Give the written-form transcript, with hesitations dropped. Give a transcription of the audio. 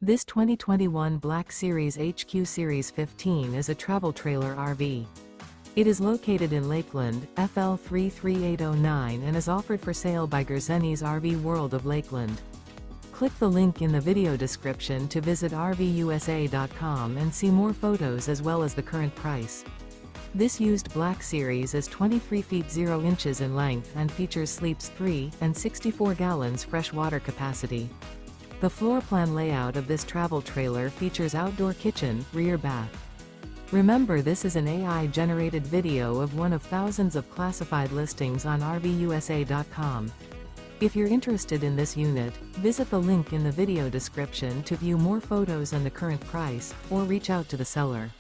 This 2021 Black Series HQ Series 15 is a travel trailer RV. It is located in Lakeland, FL 33809 and is offered for sale by Gerzeny's RV World of Lakeland. Click the link in the video description to visit RVUSA.com and see more photos as well as the current price. This used Black Series is 23 feet 0 inches in length and features sleeps 3 and 64 gallons fresh water capacity. The floor plan layout of this travel trailer features outdoor kitchen, rear bath. Remember, this is an AI-generated video of one of thousands of classified listings on RVUSA.com. If you're interested in this unit, visit the link in the video description to view more photos and the current price, or reach out to the seller.